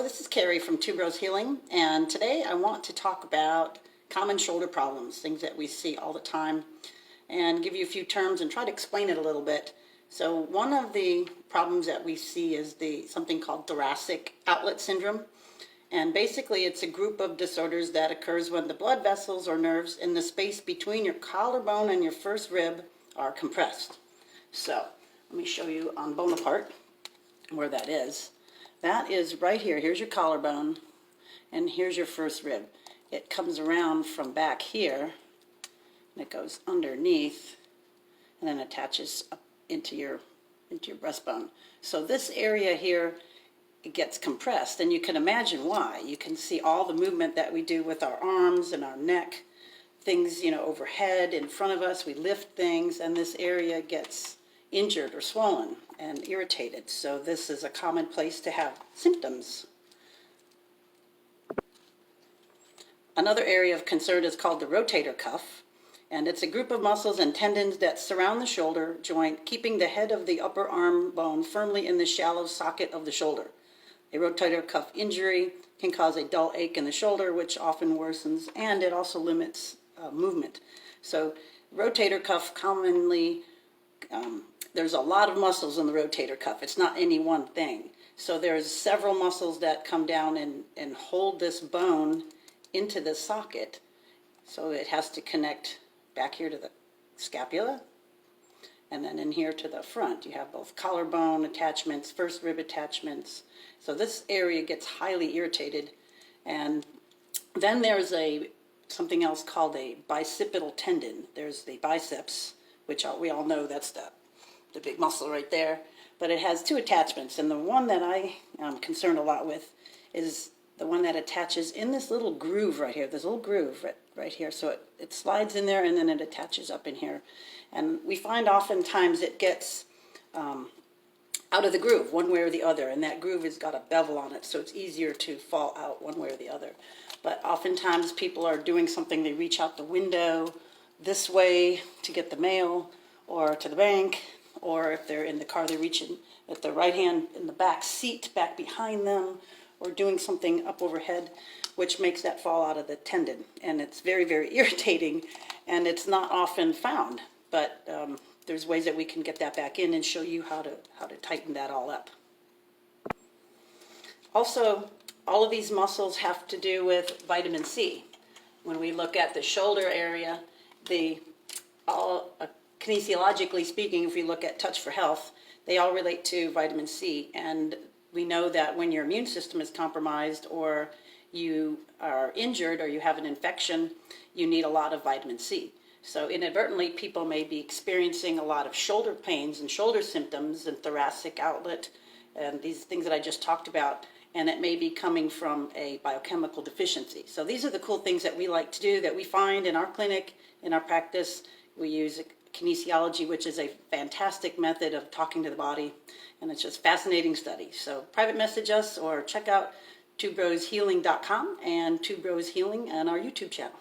Hello, this is Kerrie from Tuberose Healing, and today I want to talk about common shoulder problems, things that we see all the time, and give you a few terms and try to explain it a little bit. So one of the problems that we see is something called thoracic outlet syndrome, and basically it's a group of disorders that occurs when the blood vessels or nerves in the space between your collarbone and your first rib are compressed. So let me show you on bone apart where that is. That is right here. Here's your collarbone, and here's your first rib. It comes around from back here, and it goes underneath, and then attaches up into your breastbone. So this area here, it gets compressed, and you can imagine why. You can see all the movement that we do with our arms and our neck, things, overhead, in front of us. We lift things, and this area gets injured or swollen and irritated. So this is a common place to have symptoms. Another area of concern is called the rotator cuff, and it's a group of muscles and tendons that surround the shoulder joint, keeping the head of the upper arm bone firmly in the shallow socket of the shoulder. A rotator cuff injury can cause a dull ache in the shoulder, which often worsens, and it also limits movement. So rotator cuff commonly there's a lot of muscles in the rotator cuff. It's not any one thing. So there's several muscles that come down and hold this bone into the socket. So it has to connect back here to the scapula, and then in here to the front. You have both collarbone attachments, first rib attachments. So this area gets highly irritated. And then there's something else called a bicipital tendon. There's the biceps, which we all know that's the big muscle right there, but it has two attachments, and the one that I am concerned a lot with is the one that attaches in this little groove right here, this little groove right here. So it slides in there, and then it attaches up in here, and we find oftentimes it gets out of the groove one way or the other, and that groove has got a bevel on it, so it's easier to fall out one way or the other. But oftentimes people are doing something, they reach out the window this way to get the mail or to the bank, or if they're in the car, they're reaching with the right hand in the back seat, back behind them, or doing something up overhead, which makes that fall out of the tendon. And it's very, very irritating, and it's not often found. But there's ways that we can get that back in and show you how to tighten that all up. Also, all of these muscles have to do with vitamin C. When we look at the shoulder area, kinesiologically speaking, if we look at Touch for Health, they all relate to vitamin C. And we know that when your immune system is compromised, or you are injured, or you have an infection, you need a lot of vitamin C. So inadvertently, people may be experiencing a lot of shoulder pains and shoulder symptoms and thoracic outlet and these things that I just talked about, and it may be coming from a biochemical deficiency. So these are the cool things that we like to do, that we find in our clinic, in our practice. We use kinesiology, which is a fantastic method of talking to the body, and it's just fascinating study. So private message us or check out tuberosehealing.com and Tuberose Healing on our YouTube channel.